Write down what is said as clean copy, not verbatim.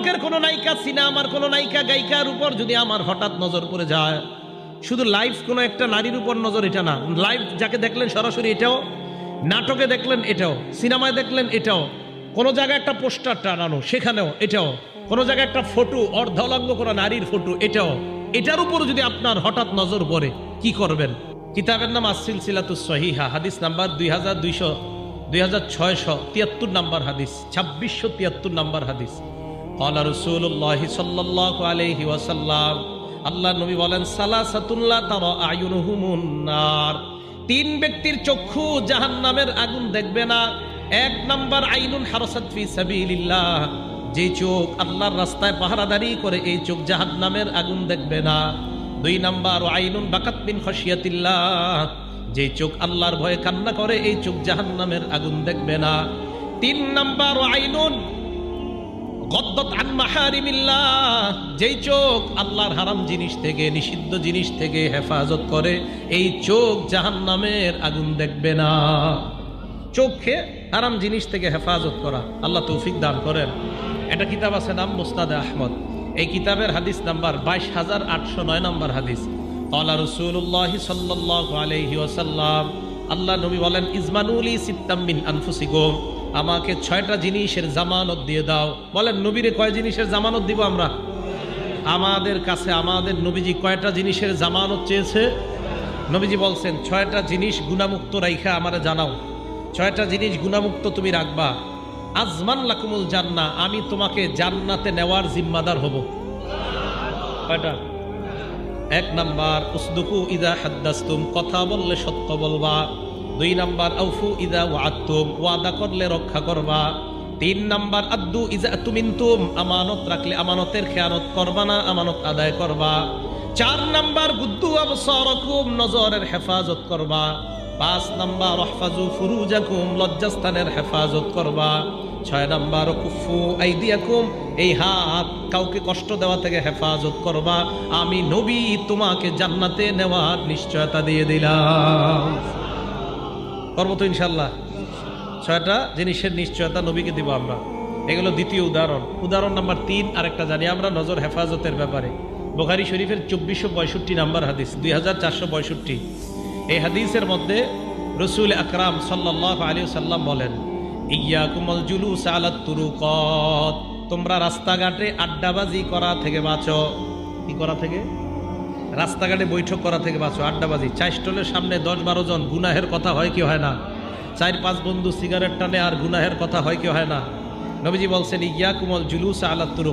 নাটকের কোনো নায়িকা, সিনেমার কোনো নায়িকা গায়িকার উপর যদি আমার হঠাৎ নজর পড়ে যায়, শুধু লাইভ কোনো একটা নারীর উপর নজর এটা না, লাইভ যাকে দেখলেন সরাসরি এটাও, নাটকে দেখলেন এটাও, সিনেমায় দেখলেন এটাও, কোনো জায়গায় একটা পোস্টার টানানো সেখানেও এটাও, কোনো জায়গায় একটা ফটো অর্ধলঙ্গ করা নারীর ফটো এটাও, এটার উপর যদি আপনার হঠাৎ নজর পড়ে কি করবেন? কিতাবের নাম আস-সিলসিলাতুস সহিহা, হাদিস নাম্বার 2673 নাম্বার হাদিস, 2673 নাম্বার হাদিস। ক্বালা রাসূলুল্লাহ সাল্লাল্লাহু আলাইহি ওয়াসাল্লাম, আল্লাহ নবী বলেন, সালাসাতুন লা তারা আয়ুনুহুমুন নার, তিন ব্যক্তির চক্ষু জাহান্নামের আগুন দেখবে না। এক নাম্বার আইনুন হারাসাত ফি সাবিলিল্লাহ, যে চোখ আল্লাহর রাস্তায় পাহারাদারি করে এই চোখ জাহান্নামের আগুন দেখবে না। দুই নাম্বার আইনুন বাকাত মিন খাশিয়াতিল্লাহ, যে চোখ আল্লাহর ভয়ে কান্না করে এই চোখ জাহান্নামের আগুন দেখবে না। তিন নাম্বার আইনুন গদ্দাত আন মাহারিমিল্লাহ, যেই চোখ আল্লাহর হারাম জিনিস থেকে, নিষিদ্ধ জিনিস থেকে হেফাজত করে এই চোখ জাহান্নামের আগুন দেখবে না। চোখকে হারাম জিনিস থেকে হেফাজত করা, আল্লাহ তৌফিক দান করেন। একটা কিতাব আছে নাম মুসনাদে আহমদ, এই কিতাবের হাদিস নাম্বার 22809 নাম্বার হাদিস। ক্বালা রাসূলুল্লাহ সাল্লাল্লাহু আলাইহি ওয়াসাল্লাম, আল্লাহ নবী বলেন, ইজমানুলি সিত্তাম মিন আনফুসিকুম, আমাকে 6টা জিনিসের জামানত দিয়ে দাও। বলেন নবীরে কয় জিনিসের জামানত দিব আমরা? আমাদের কাছে আমাদের নবীজি কয়টা জিনিসের জামানত চেয়েছে? নবীজি বলছেন 6টা জিনিস গুনাহমুক্ত রাইখা আমারে জানাও, 6টা জিনিস গুনাহমুক্ত তুমি রাখবা। আজমান লাকুমুল জান্নাহ, আমি তোমাকে জান্নাতে নেওয়ার জিম্মাদার হব। কয়টা? এক নাম্বার উসদুকু ইদা হাদ্দাসতুম, কথা বললে সত্য বলবা। দুই নাম্বার আউফু ইদা ওয়াআদতুম, ওয়াদা করলে রক্ষা করবা। তিন নাম্বার আদ্দু ইজা তুমিনতুম, আমানত রাখলে আমানতের খেয়ানত করবা না, আমানত আদায় করবা। চার নাম্বার গুদ্দু আবসারাকুম, নজরের হেফাজত করবা। পাঁচ নাম্বার ইহফাজু ফুরুজাকুম, লজ্জাস্থানের হেফাজত করবা। ছয় নাম্বার কুফু আইদিয়াকুম, এই হাত কাউকে কষ্ট দেওয়া থেকে হেফাজত করবা। আমি নবী তোমাকে জান্নাতে নেওয়ার নিশ্চয়তা দিয়ে দিলাম। করবো তো ইনশাল্লাহ? 6টা জিনিসের নিশ্চয়তা নবীকে দিব আমরা। এগুলো দ্বিতীয় উদাহরণ। উদাহরণ নাম্বার 3 আরেকটা জানি আমরা নজর হেফাজতের ব্যাপারে। বুখারী শরীফের 2462 নাম্বার হাদিস, 2462। এই হাদিসের মধ্যে রাসূল আকরাম সাল্লাল্লাহু আলাইহি ওয়াসাল্লাম বলেন, ইয়াকুমুল জুলুস আলাত তুরুকাত, তোমরা রাস্তাঘাটে আড্ডাবাজি করা থেকে বাঁচো। কি করা থেকে? রাস্তাঘাটে বৈঠক করা থেকে বাঁচো, আড্ডাবাজি। চার স্টলের সামনে 10-12 জন, গুনাহের কথা হয় কি হয় না? 4-5 বন্ধু সিগারেট টানে আর গুনাহের কথা হয় কি হয় না? নবীজি বলছেন, ইয়াকুমুল জুলুস আলাত তুরুকাত,